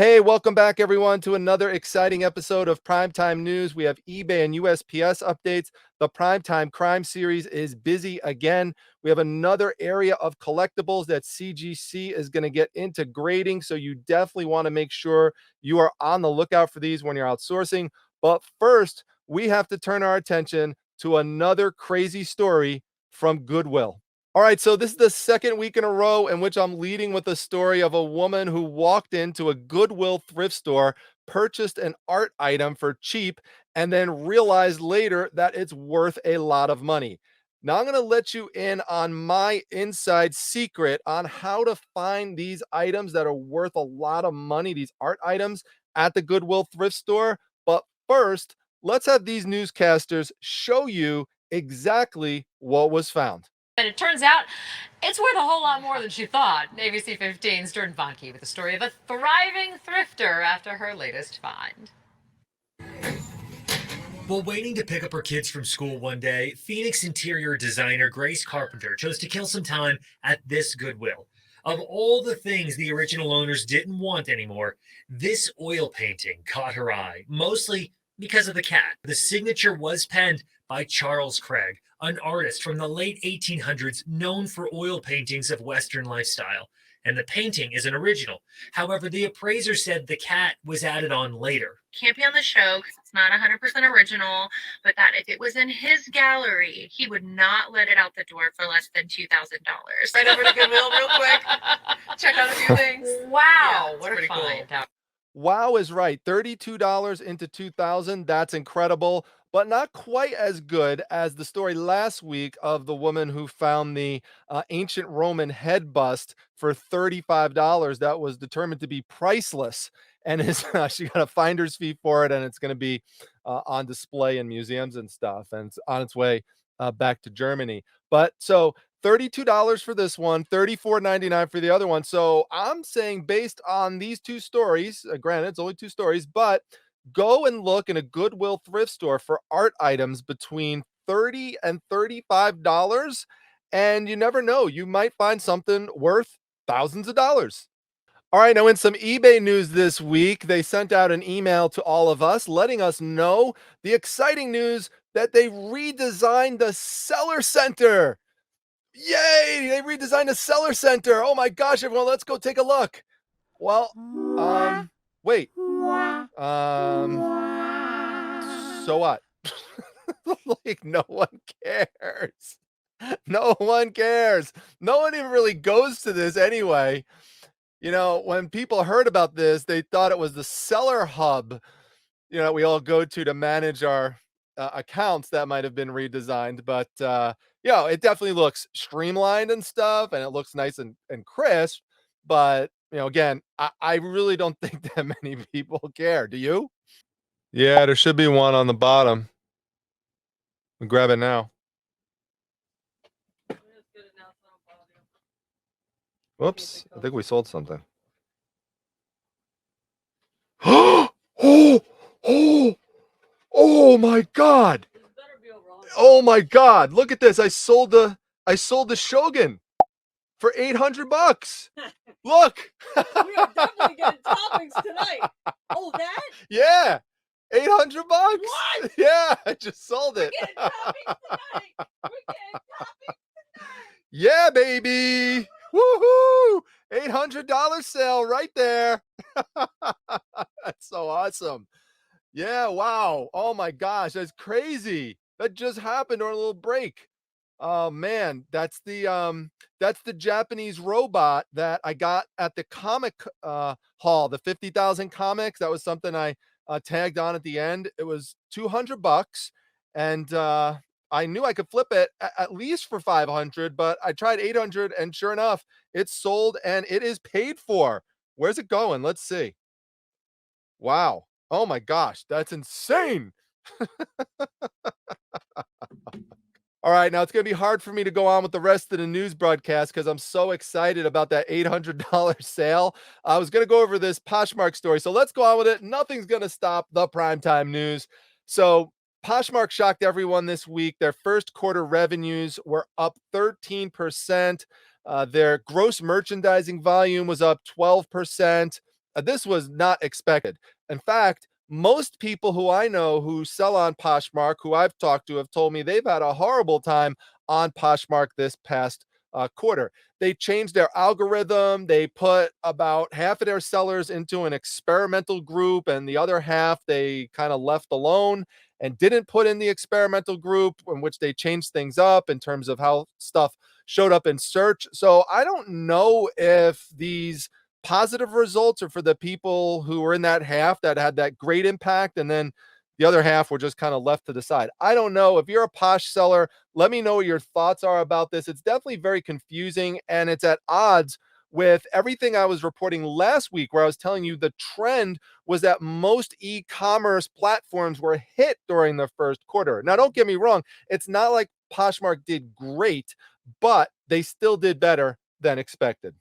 Hey, welcome back, everyone, to another exciting episode of Primetime News. We have eBay and USPS updates. The Primetime Crime Series is busy again. We have another area of collectibles that CGC is going to get into grading. So you definitely want to make sure you are on the lookout for these when you're outsourcing. But first, we have to turn our attention to another crazy story from Goodwill. All right, so this is the second week in a row in which I'm leading with a story of a woman who walked into a Goodwill thrift store, purchased an art item for cheap, and then realized later that it's worth a lot of money. Now, I'm going to let you in on my inside secret on how to find these items that are worth a lot of money, these art items at the Goodwill thrift store. But first, let's have these newscasters show you exactly what was found. And it turns out it's worth a whole lot more than she thought. ABC 15's Jordan Vonke with the story of a thriving thrifter after her latest find. While waiting to pick up her kids from school one day, Phoenix interior designer Grace Carpenter chose to kill some time at this Goodwill. Of all the things the original owners didn't want anymore, this oil painting caught her eye, mostly because of the cat. The signature was penned by Charles Craig, an artist from the late 1800s known for oil paintings of Western lifestyle. And the painting is an original. However, the appraiser said the cat was added on later. Can't be on the show because it's not 100% original, but that if it was in his gallery, he would not let it out the door for less than $2,000. Right over to Goodwill real quick. Check out a few things. Wow, Yeah, what a pretty cool. find. Wow is right. $32 into 2000. That's incredible, but not quite as good as the story last week of the woman who found the ancient Roman head bust for $35 that was determined to be priceless. And is she got a finder's fee for it, and it's going to be on display in museums and stuff, and it's on its way back to Germany. But so $32 for this one, $34.99 for the other one. So I'm saying, based on these two stories, granted, it's only two stories, but go and look in a Goodwill thrift store for art items between $30 and $35. And you never know, you might find something worth thousands of dollars. All right, now in some eBay news this week, they sent out an email to all of us letting us know the exciting news that they redesigned the seller center. Yay! They redesigned the seller center. Oh my gosh, everyone, let's go take a look. Well, wait. So what? Like, no one cares. No one cares. No one even really goes to this anyway. You know, when people heard about this, they thought it was the seller hub, we all go to manage our accounts that might have been redesigned. But, it definitely looks streamlined and stuff, and it looks nice and crisp. But, again, I really don't think that many people care. Do you? Yeah, there should be one on the bottom. Grab it now. Whoops, I think we sold something. Oh, oh my God. Oh my God. Look at this. I sold the Shogun for $800. Look. We are definitely getting toppings tonight. Oh, that? Yeah. $800. What? Yeah, I just sold it. We're getting toppings tonight. We're getting toppings tonight. Yeah, baby. Woohoo. $800 sale right there. That's so awesome. Yeah, wow. Oh my gosh, that's crazy. That just happened on a little break. Oh man, that's the Japanese robot that I got at the comic hall, the 50,000 comics. That was something I tagged on at the end. It was $200, and I knew I could flip it at least for 500, but I tried 800, and sure enough, it's sold and it is paid for. Where's it going? Let's see. Wow. Oh my gosh, that's insane. All right, now it's going to be hard for me to go on with the rest of the news broadcast because I'm so excited about that $800 sale. I was going to go over this Poshmark story, so let's go on with it. Nothing's going to stop the primetime news. So Poshmark shocked everyone this week. Their first quarter revenues were up 13%. Their gross merchandising volume was up 12%. This was not expected. In fact, most people who I know who sell on Poshmark, who I've talked to, have told me they've had a horrible time on Poshmark this past quarter. They changed their algorithm. They put about half of their sellers into an experimental group, and the other half they kind of left alone and didn't put in the experimental group, in which they changed things up in terms of how stuff showed up in search. So I don't know if these positive results are for the people who were in that half that had that great impact, and then the other half were just kind of left to the side. I don't know. If you're a Posh seller, let me know what your thoughts are about this. It's definitely very confusing, and it's at odds with everything I was reporting last week, where I was telling you the trend was that most e-commerce platforms were hit during the first quarter. Now, don't get me wrong, it's not like Poshmark did great, but they still did better than expected.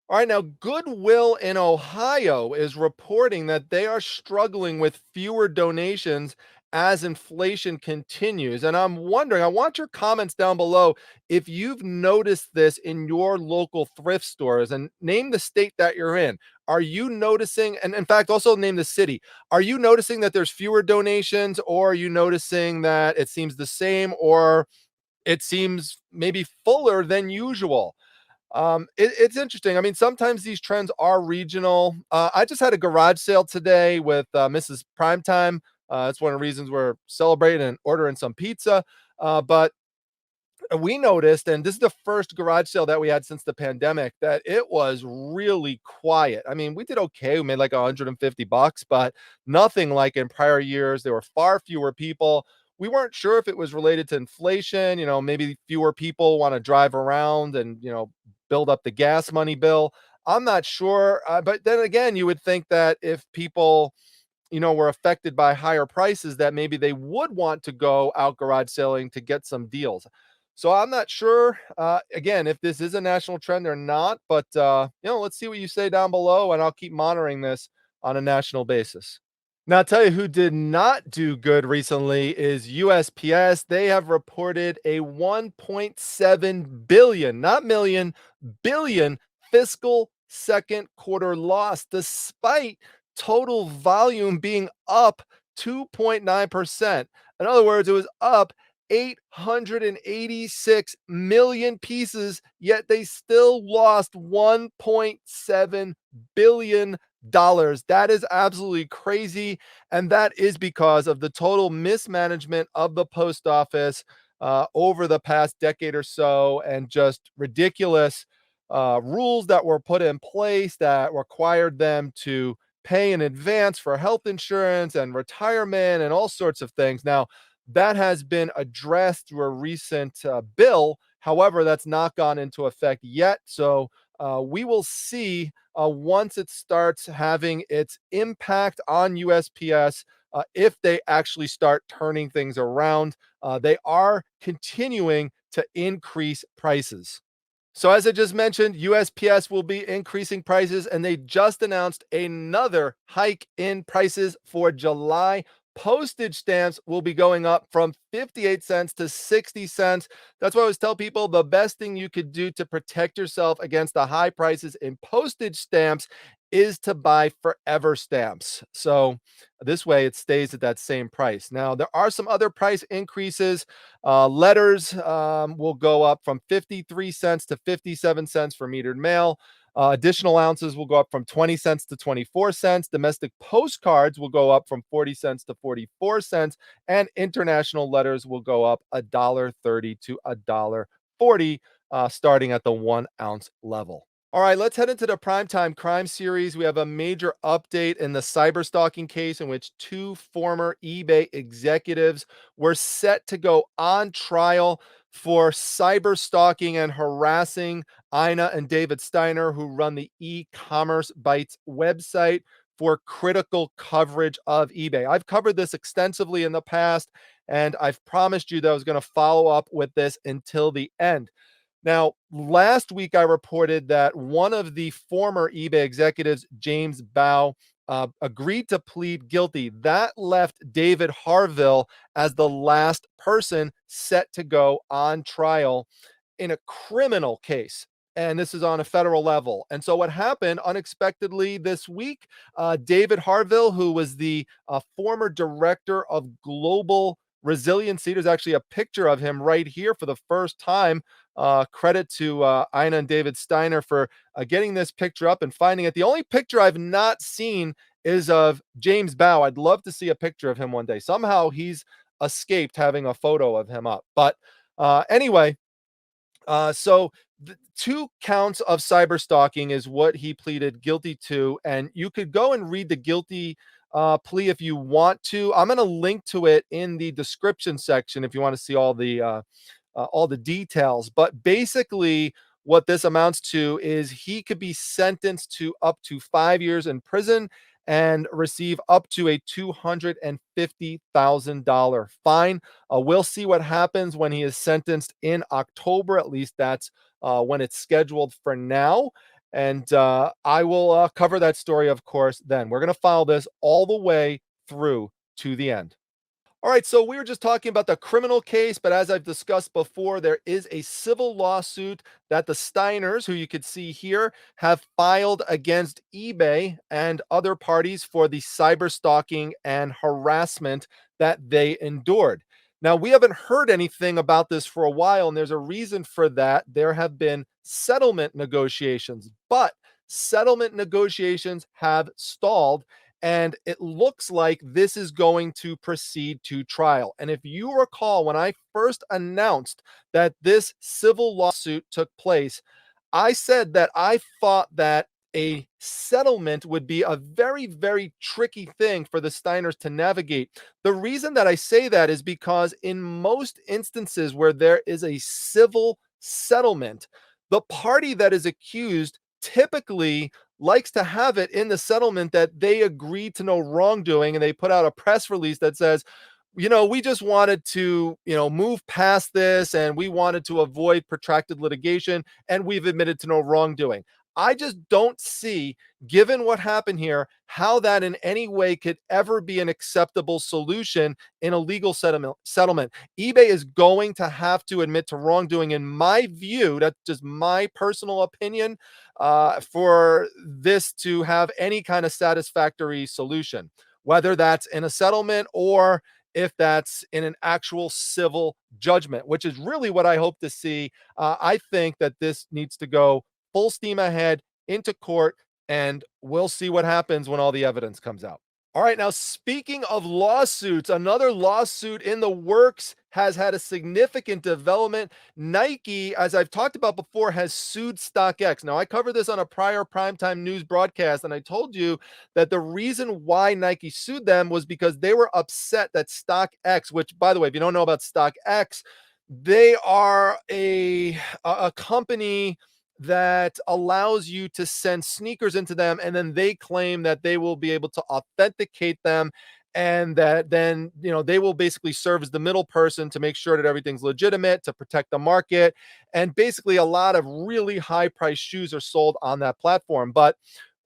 All right, now Goodwill in Ohio is reporting that they are struggling with fewer donations as inflation continues. And I'm wondering, I want your comments down below if you've noticed this in your local thrift stores, and name the state that you're in. Are you noticing, and in fact, also name the city. Are you noticing that there's fewer donations, or are you noticing that it seems the same, or it seems maybe fuller than usual? It's interesting. I mean, sometimes these trends are regional. I just had a garage sale today with Mrs. Primetime. It's one of the reasons we're celebrating and ordering some pizza. But we noticed, and this is the first garage sale that we had since the pandemic, that it was really quiet. I mean, we did okay. We made like $150, but nothing like in prior years. There were far fewer people. We weren't sure if it was related to inflation. Maybe fewer people want to drive around and, build up the gas money bill. I'm not sure. But then again, you would think that if people were affected by higher prices, that maybe they would want to go out garage selling to get some deals. So I'm not sure, again, if this is a national trend or not, but, let's see what you say down below, and I'll keep monitoring this on a national basis. Now, I'll tell you who did not do good recently is USPS. They have reported a 1.7 billion, not million, billion fiscal second quarter loss, despite total volume being up 2.9%. In other words, it was up 886 million pieces, yet they still lost $1.7 billion. That is absolutely crazy. And that is because of the total mismanagement of the post office over the past decade or so, and just ridiculous rules that were put in place that required them to pay in advance for health insurance and retirement and all sorts of things. Now, that has been addressed through a recent bill. However, that's not gone into effect yet. So we will see once it starts having its impact on USPS, if they actually start turning things around. They are continuing to increase prices. So as I just mentioned, USPS will be increasing prices, and they just announced another hike in prices for July. Postage stamps will be going up from 58 cents to 60 cents. That's why I always tell people the best thing you could do to protect yourself against the high prices in postage stamps is to buy forever stamps. So this way it stays at that same price. Now, there are some other price increases. Letters will go up from 53 cents to 57 cents for metered mail. Additional ounces will go up from 20 cents to 24 cents. Domestic postcards will go up from 40 cents to 44 cents. And international letters will go up $1.30 to $1.40, starting at the 1 ounce level. All right, let's head into the primetime crime series. We have a major update in the cyber stalking case, in which two former eBay executives were set to go on trial for cyber stalking and harassing Ina and David Steiner, who run the e-commerce Bytes website, for critical coverage of eBay. I've covered this extensively in the past, and I've promised you that I was going to follow up with this until the end. Now, last week I reported that one of the former eBay executives, James Bao, agreed to plead guilty. That left David Harville as the last person set to go on trial in a criminal case. and this is on a federal level. And so what happened unexpectedly this week, David Harville, who was the former director of global resiliency, there's actually a picture of him right here for the first time. Credit to Ina and David Steiner for getting this picture up and finding it. The only picture I've not seen is of James Bow. I'd love to see a picture of him one day. Somehow he's escaped having a photo of him up. But anyway, so 2 counts of cyber stalking is what he pleaded guilty to, and you could go and read the guilty plea if you want to. I'm going to link to it in the description section if you want to see all the details. But basically, what this amounts to is he could be sentenced to up to 5 years in prison and receive up to a $250,000 fine. We'll see what happens when he is sentenced in October. At least that's when it's scheduled for now. And I will cover that story, of course, then. We're going to follow this all the way through to the end. All right, so we were just talking about the criminal case, but as I've discussed before, there is a civil lawsuit that the Steiners, who you could see here, have filed against eBay and other parties for the cyber stalking and harassment that they endured. Now, we haven't heard anything about this for a while, and there's a reason for that. There have been settlement negotiations, but settlement negotiations have stalled. And it looks like this is going to proceed to trial. And if you recall, when I first announced that this civil lawsuit took place, I said that I thought that a settlement would be a very, very tricky thing for the Steiners to navigate. The reason that I say that is because in most instances where there is a civil settlement, the party that is accused typically likes to have it in the settlement that they agreed to no wrongdoing, and they put out a press release that says, we just wanted to, move past this, and we wanted to avoid protracted litigation, and we've admitted to no wrongdoing. I just don't see, given what happened here, how that in any way could ever be an acceptable solution in a legal settlement. eBay is going to have to admit to wrongdoing, in my view. That's just my personal opinion, for this to have any kind of satisfactory solution, whether that's in a settlement or if that's in an actual civil judgment, which is really what I hope to see. I think that this needs to go full steam ahead into court, and we'll see what happens when all the evidence comes out. All right, now speaking of lawsuits, another lawsuit in the works has had a significant development. Nike, as I've talked about before, has sued StockX. Now, I covered this on a prior primetime news broadcast, and I told you that the reason why Nike sued them was because they were upset that StockX, which, by the way, if you don't know about StockX, they are a company that allows you to send sneakers into them, and then they claim that they will be able to authenticate them, and that then they will basically serve as the middle person to make sure that everything's legitimate, to protect the market. And basically a lot of really high priced shoes are sold on that platform. But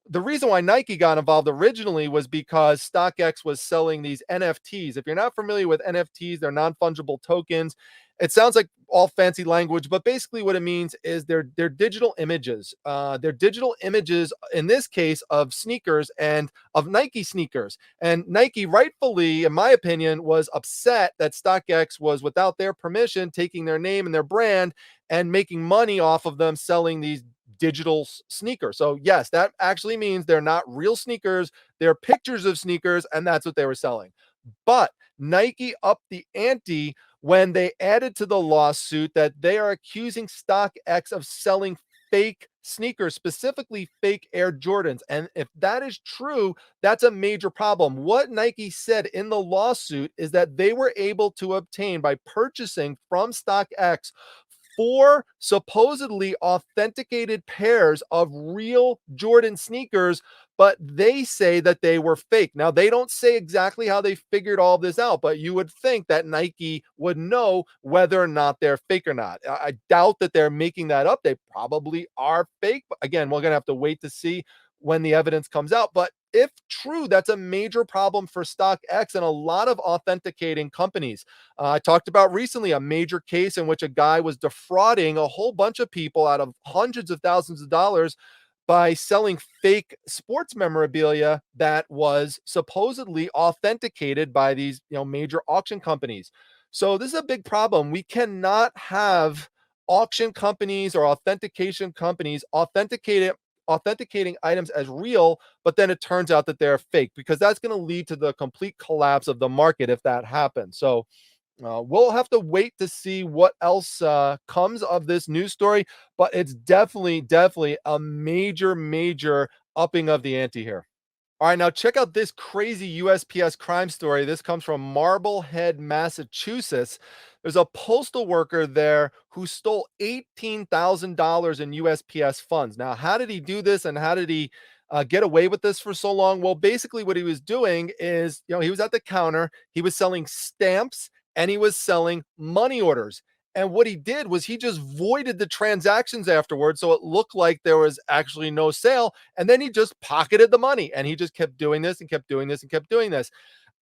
the reason why Nike got involved originally was because StockX was selling these NFTs. If you're not familiar with NFTs, they're non-fungible tokens. It sounds like all fancy language, but basically what it means is they're digital images. They're digital images, in this case, of sneakers and of Nike sneakers. And Nike, rightfully, in my opinion, was upset that StockX was, without their permission, taking their name and their brand and making money off of them selling these digital sneakers. So yes, that actually means they're not real sneakers. They're pictures of sneakers, and that's what they were selling. But Nike upped the ante when they added to the lawsuit that they are accusing StockX of selling fake sneakers, specifically fake Air Jordans. And if that is true, that's a major problem. What Nike said in the lawsuit is that they were able to obtain, by purchasing from StockX, 4 supposedly authenticated pairs of real Jordan sneakers, but they say that they were fake. Now, they don't say exactly how they figured all this out, but you would think that Nike would know whether or not they're fake or not. I doubt that they're making that up. They probably are fake. But again, we're going to have to wait to see when the evidence comes out. But if true, that's a major problem for StockX and a lot of authenticating companies. I talked about recently a major case in which a guy was defrauding a whole bunch of people out of hundreds of thousands of dollars by selling fake sports memorabilia that was supposedly authenticated by these, major auction companies. So this is a big problem. We cannot have auction companies or authentication companies authenticating items as real, but then it turns out that they're fake, because that's going to lead to the complete collapse of the market if that happens. So we'll have to wait to see what else comes of this news story, but it's definitely a major upping of the ante here. All right, now check out this crazy USPS crime story. This comes from Marblehead, Massachusetts. There's a postal worker there who stole $18,000 in USPS funds. Now, how did he do this, and how did he get away with this for so long? Well, basically, what he was doing is, he was at the counter, he was selling stamps, and he was selling money orders. And what he did was he just voided the transactions afterwards, so it looked like there was actually no sale. And then he just pocketed the money, and he just kept doing this and kept doing this and kept doing this.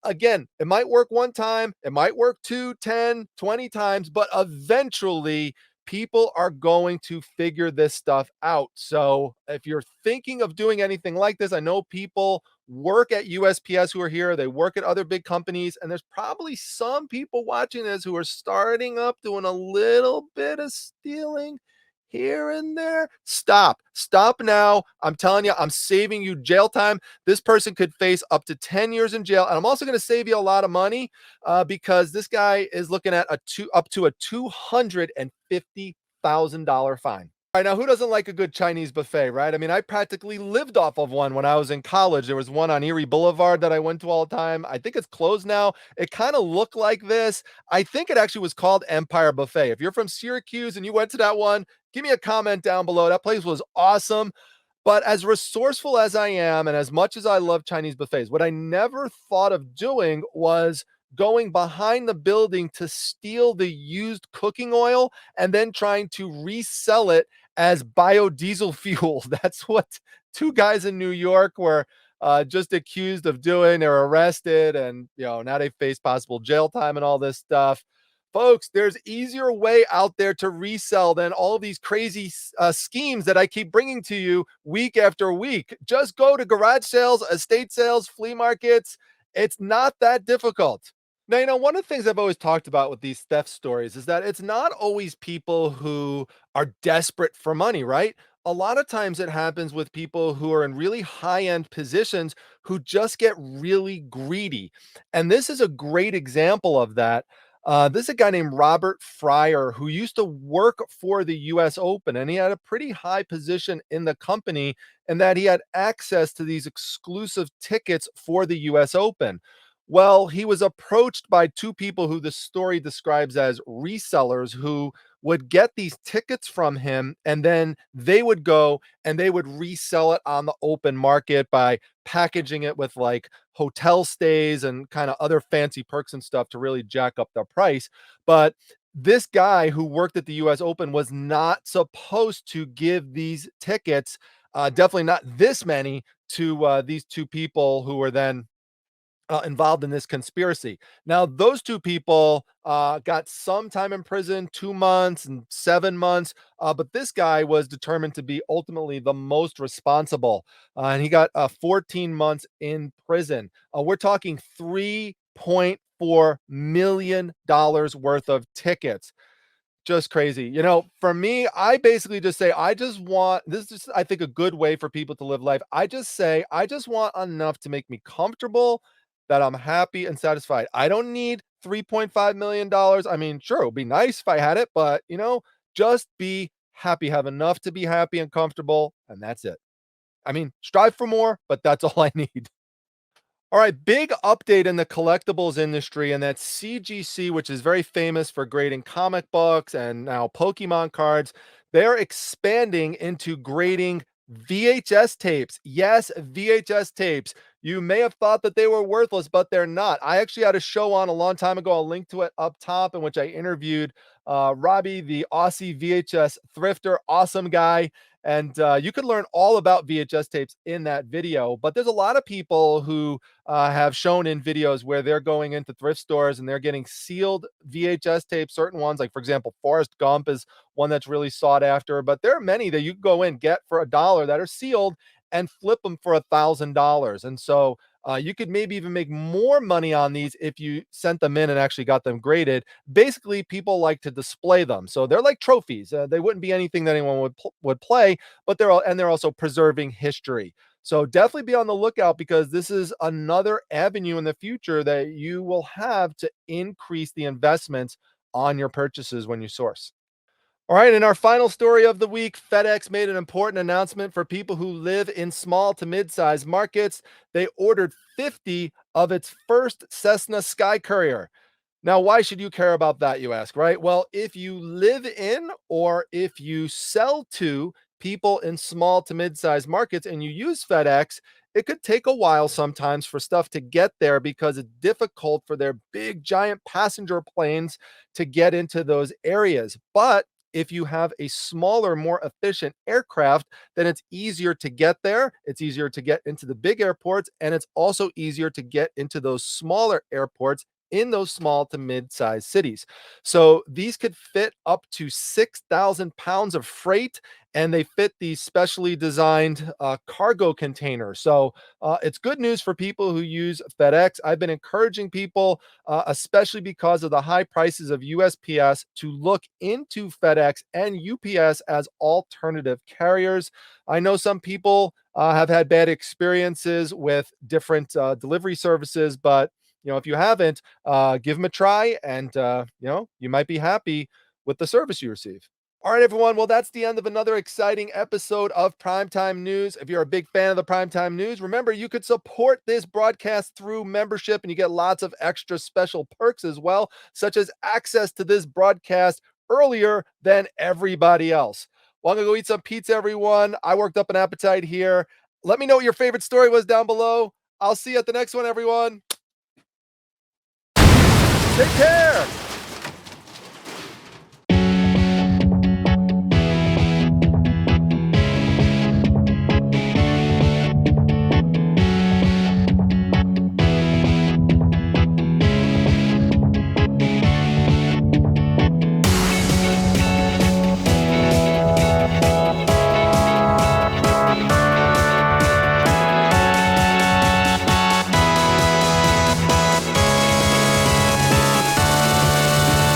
Again, it might work one time, it might work 2, 10, 20 times, but eventually people are going to figure this stuff out. So if you're thinking of doing anything like this, I know people work at USPS who are here, they work at other big companies, and there's probably some people watching this who are starting up doing a little bit of stealing here and there. Stop now. I'm telling you, I'm saving you jail time. This person could face up to 10 years in jail. And I'm also going to save you a lot of money because this guy is looking at up to a $250,000 fine. All right, now who doesn't like a good Chinese buffet, right? I mean, I practically lived off of one when I was in college. There was one on Erie Boulevard that I went to all the time. I think it's closed now. It kind of looked like this. I think it actually was called Empire Buffet. If you're from Syracuse and you went to that one, give me a comment down below. That place was awesome. But as resourceful as I am, and as much as I love Chinese buffets, what I never thought of doing was going behind the building to steal the used cooking oil and then trying to resell it as biodiesel fuel. That's what two guys in New York were just accused of doing. They were arrested, and now they face possible jail time and all this stuff. Folks, there's easier way out there to resell than all these crazy schemes that I keep bringing to you week after week. Just go to garage sales, estate sales, flea markets. It's not that difficult. Now, one of the things I've always talked about with these theft stories is that it's not always people who are desperate for money, right? A lot of times it happens with people who are in really high-end positions who just get really greedy. And this is a great example of that. This is a guy named Robert Fryer who used to work for the US Open, and he had a pretty high position in the company, and that he had access to these exclusive tickets for the US Open. Well, he was approached by two people who the story describes as resellers who would get these tickets from him, and then they would go and they would resell it on the open market by packaging it with like hotel stays and kind of other fancy perks and stuff to really jack up the price. But this guy who worked at the US Open was not supposed to give these tickets, definitely not this many, to these two people who were then involved in this conspiracy. Now, those two people got some time in prison, 2 months and 7 months. But this guy was determined to be ultimately the most responsible. And he got 14 months in prison. We're talking $3.4 million worth of tickets. Just crazy. For me, I basically just say, I just want this is, I think, a good way for people to live life. I just say, I just want enough to make me comfortable, that I'm happy and satisfied. I don't need $3.5 million. I mean, sure, it would be nice if I had it, but just be happy, have enough to be happy and comfortable, and that's it. I mean, strive for more, but that's all I need. All right, big update in the collectibles industry, and that's CGC, which is very famous for grading comic books and now Pokemon cards. They're expanding into grading VHS tapes. Yes, VHS tapes. You may have thought that they were worthless, but they're not. I actually had a show on a long time ago. I'll link to it up top, in which I interviewed Robbie, the Aussie VHS thrifter, awesome guy. And you can learn all about VHS tapes in that video. But there's a lot of people who have shown in videos where they're going into thrift stores and they're getting sealed VHS tapes, certain ones, like for example, Forrest Gump is one that's really sought after. But there are many that you can go in, get for $1 that are sealed and flip them for $1,000. And so you could maybe even make more money on these if you sent them in and actually got them graded. Basically, people like to display them, so they're like trophies. They wouldn't be anything that anyone would play, but they're also preserving history. So definitely be on the lookout, because this is another avenue in the future that you will have to increase the investments on your purchases when you source. All right, in our final story of the week, FedEx made an important announcement for people who live in small to mid-sized markets. They ordered 50 of its first Cessna Sky Courier. Now, why should you care about that, you ask, right? Well, if you live in or if you sell to people in small to mid-sized markets and you use FedEx, it could take a while sometimes for stuff to get there because it's difficult for their big, giant passenger planes to get into those areas. But if you have a smaller, more efficient aircraft, then it's easier to get there. It's easier to get into the big airports, and it's also easier to get into those smaller airports in those small to mid-sized cities. So these could fit up to 6,000 pounds of freight, and they fit these specially designed cargo containers. So it's good news for people who use FedEx. I've been encouraging people, especially because of the high prices of USPS, to look into FedEx and UPS as alternative carriers. I know some people have had bad experiences with different delivery services, but if you haven't, give them a try, and you might be happy with the service you receive. All right, everyone. Well, that's the end of another exciting episode of Primetime News. If you're a big fan of the Primetime News, remember you could support this broadcast through membership, and you get lots of extra special perks as well, such as access to this broadcast earlier than everybody else. Well, I'm gonna go eat some pizza, everyone. I worked up an appetite here. Let me know what your favorite story was down below. I'll see you at the next one, everyone. Take care.